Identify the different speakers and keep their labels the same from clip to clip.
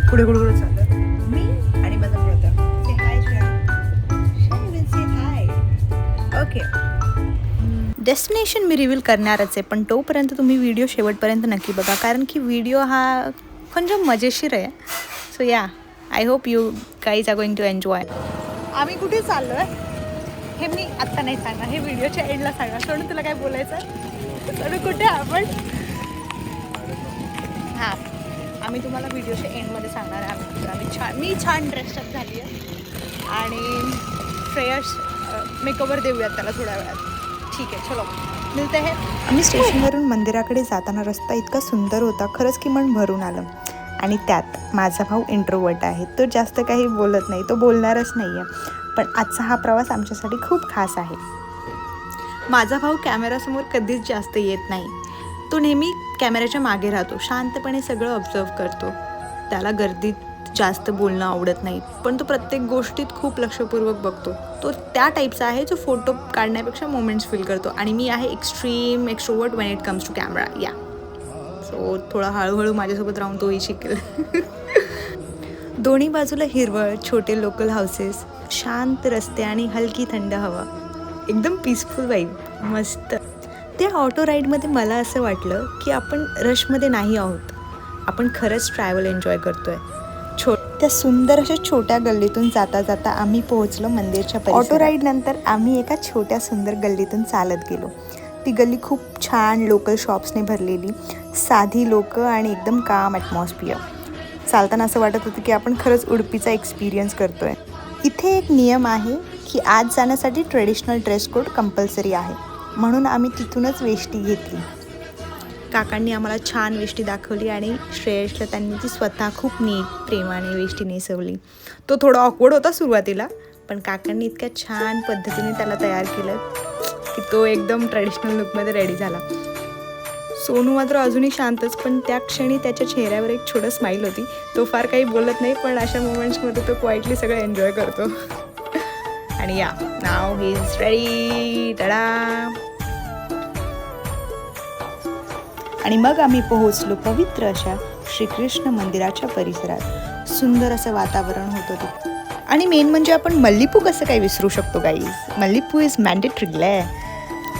Speaker 1: पुढे कुठे चाललं मी आणि माझा ब्रदर. से हाय हाय. ओके, डेस्टिनेशन मी रिव्हील करणारच आहे, पण तोपर्यंत तुम्ही व्हिडिओ शेवटपर्यंत नक्की बघा, कारण की व्हिडिओ हा கொஞ்சம் मजेशीर आहे. So yeah, I hope you guys are going to enjoy. आम्ही कुठे चाललो आहे हे मी आत्ता नाही सांगणार, हे व्हिडिओच्या एंडला सांगणार. सोडून तुला काय बोलायचं? सोडून कुठे आपण हां, आम्ही तुम्हाला व्हिडिओच्या एंडमध्ये सांगणार आहे. मी छान ड्रेसअप झाली आहे आणि फ्रेश मेकओवर देऊयात त्याला थोड्या वेळात. ठीक आहे, चलो मिळते आहे.
Speaker 2: आम्ही स्टेशनवरून मंदिराकडे जाताना रस्ता इतका सुंदर होता, खरंच की मन भरून आलं. आणि त्यात माझा भाऊ इंट्रोवर्ट आहे, तो जास्त काही बोलत नाही, तो बोलणारच नाही आहे. पण आजचा हा प्रवास आमच्यासाठी खूप खास आहे.
Speaker 1: माझा भाऊ कॅमेरासमोर कधीच जास्त येत नाही. तो नेहमी कॅमेऱ्याच्या मागे राहतो, शांतपणे सगळं ऑब्झर्व करतो. त्याला गर्दीत जास्त बोलणं आवडत नाही, पण तो प्रत्येक गोष्टीत खूप लक्षपूर्वक बघतो. तो त्या टाईपचा आहे जो फोटो काढण्यापेक्षा मोमेंट्स फील करतो. आणि मी आहे extreme extrovert when it comes to camera. Yeah so थोडा हळूहळू माझ्यासोबत राहून तोही शिकेल. दोन्ही बाजूला हिरवळ, छोटे लोकल हाऊसेस, शांत रस्ते आणि हलकी थंड हवा, एकदम पीसफुल वाईब. मस्त. त्या ऑटो राईडमध्ये मला असं वाटलं की आपण रशमध्ये नाही आहोत, आपण खरंच ट्रॅव्हल एन्जॉय करतोय.
Speaker 2: त्या सुंदर अशा छोट्या गल्लीतून जाता जाता आम्ही पोहोचलो मंदिरच्या परिसरात. ऑटो राईड नंतर आम्ही एका छोट्या सुंदर गल्लीतून चालत गेलो. ती गल्ली खूप छान लोकल शॉप्सने भरलेली, साधी लोकं आणि एकदम काम ॲटमॉस्फिअर. चालताना असं वाटत होतं की आपण खरंच उडपीचा एक्सपिरियन्स करतोय. इथे एक नियम आहे की आज जाण्यासाठी ट्रेडिशनल ड्रेस कोड कंपल्सरी आहे, म्हणून आम्ही तिथूनच वेष्टी घेतली.
Speaker 1: काकांनी आम्हाला छान वेष्टी दाखवली आणि श्रेयसला त्यांनी ती स्वतः खूप नीट प्रेमाने वेष्टी नेसवली. तो थोडा ऑकवर्ड होता सुरुवातीला, पण काकांनी इतक्या छान पद्धतीने त्याला तयार केलं की तो एकदम ट्रेडिशनल लुकमध्ये रेडी झाला. सोनू मात्र अजूनही शांतच, पण त्या क्षणी त्याच्या चेहऱ्यावर एक छोटं स्माईल होती. तो फार काही बोलत नाही, पण अशा मोमेंट्समध्ये तो क्वाईटली सगळं एन्जॉय करतो. आणि या, नाव ही इज रेडी. टडा.
Speaker 2: आणि मग आम्ही पोहोचलो पवित्र अशा श्रीकृष्ण मंदिराच्या परिसरात. सुंदर असं वातावरण होतं ते. आणि मेन म्हणजे आपण मल्लीपू कसं काय विसरू शकतो गाईज. मल्लीपू is mandatory.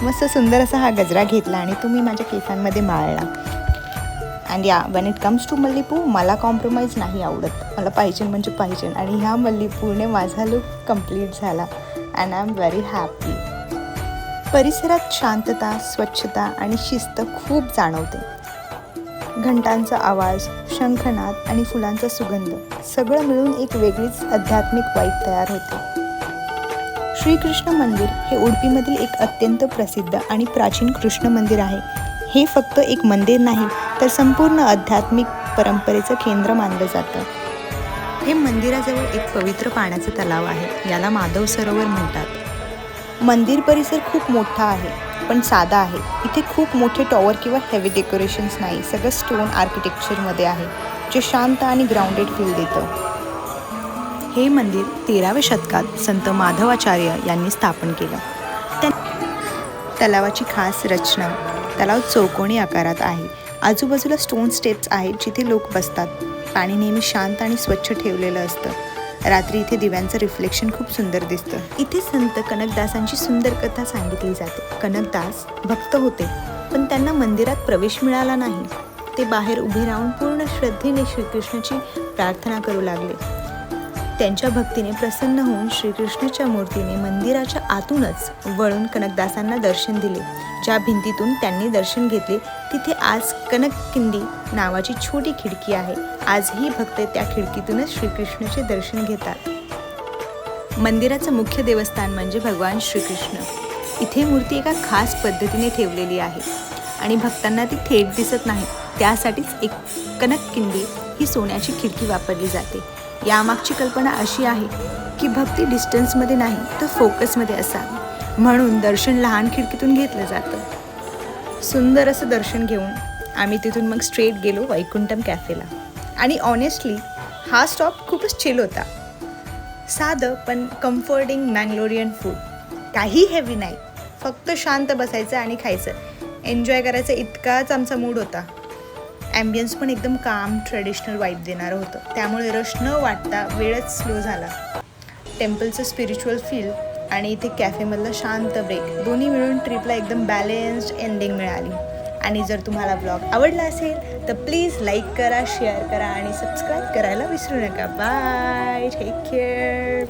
Speaker 2: मस्त सुंदर असा हा गजरा घेतला आणि तुम्ही माझ्या केसांमध्ये माळला. अँड या, वेन इट कम्स टू मल्लीपू मला कॉम्प्रोमाइज नाही आवडत, मला पाहिजे म्हणजे पाहिजे. आणि ह्या मल्लीपूने माझा लुक कंप्लीट झाला and I am very happy. परिसरात शांतता, स्वच्छता आणि शिस्त खूप जाणवते. घंटांचा आवाज, शंखनाद आणि फुलांचा सुगंध सगळं मिळून एक वेगळीच आध्यात्मिक वाईब तयार होते. श्रीकृष्ण मंदिर हे उडपीमधील एक अत्यंत प्रसिद्ध आणि प्राचीन कृष्ण मंदिर आहे. हे फक्त एक मंदिर नाही, तर संपूर्ण आध्यात्मिक परंपरेचं केंद्र मानलं जातं.
Speaker 1: हे मंदिराजवळ एक पवित्र पाण्याचा तलाव आहे, याला माधव सरोवर म्हणतात.
Speaker 2: मंदिर परिसर खूप मोठा आहे, पण साधा आहे. इथे खूप मोठे टॉवर किंवा हेवी डेकोरेशन्स नाही, सगळं स्टोन आर्किटेक्चरमध्ये आहे, जे शांत आणि ग्राउंडेड फील देतं.
Speaker 1: हे मंदिर 13व्या शतकात संत माधवाचार्य यांनी स्थापन केलं.
Speaker 2: तलावाची खास रचना, तलाव चौकोनी आकारात आहे. आजूबाजूला स्टोन स्टेप्स आहेत जिथे लोक बसतात. पाणी नेहमी शांत आणि स्वच्छ ठेवलेलं असतं. रात्री इथे दिव्यांचं रिफ्लेक्शन खूप सुंदर दिसतं.
Speaker 1: इथे संत कनकदासांची सुंदर कथा सांगितली जाते. कनकदास भक्त होते, पण त्यांना मंदिरात प्रवेश मिळाला नाही. ते बाहेर उभे राहून पूर्ण श्रद्धेने श्रीकृष्णाची प्रार्थना करू लागले. त्यांच्या भक्तीने प्रसन्न होऊन श्रीकृष्णाच्या मूर्तीने मंदिराच्या आतूनच वळून कनकदासांना दर्शन दिले. ज्या भिंतीतून त्यांनी दर्शन घेतले तिथे आज कनककिंडी नावाची छोटी खिडकी आहे. आजही भक्त त्या खिडकीतूनच श्रीकृष्णाचे दर्शन घेतात. मंदिराचं मुख्य देवस्थान म्हणजे भगवान श्रीकृष्ण. इथे मूर्ती एका खास पद्धतीने ठेवलेली आहे आणि भक्तांना ती थेट दिसत नाही, त्यासाठीच एक कनककिंडी ही सोन्याची खिडकी वापरली जाते. यामागची कल्पना अशी आहे की भक्ती डिस्टन्समध्ये नाही तर फोकसमध्ये असावी, म्हणून दर्शन लहान खिडकीतून घेतलं जातं. सुंदर असं दर्शन घेऊन आम्ही तिथून मग स्ट्रेट गेलो वैकुंठम कॅफेला. आणि ऑनेस्टली हा स्टॉप खूपच चिल होता. साधं पण कम्फर्टिंग मँगलोरियन फूड, काही हेवी नाही, फक्त शांत बसायचं आणि खायचं, एन्जॉय करायचं इतकाच आमचा मूड होता. ॲम्बियन्स पण एकदम काम ट्रेडिशनल वाईब देणारं होतं, त्यामुळे रश न वाटता वेळच स्लो झाला. टेम्पलचं स्पिरिच्युअल फील आणि इथे कॅफेमधला शांत ब्रेक दोन्ही मिळून ट्रिपला एकदम बॅलेन्स्ड एंडिंग मिळाली. आणि जर तुम्हाला ब्लॉग आवडला असेल तर प्लीज लाईक करा, शेअर करा आणि सबस्क्राईब करायला विसरू नका. Bye, take care.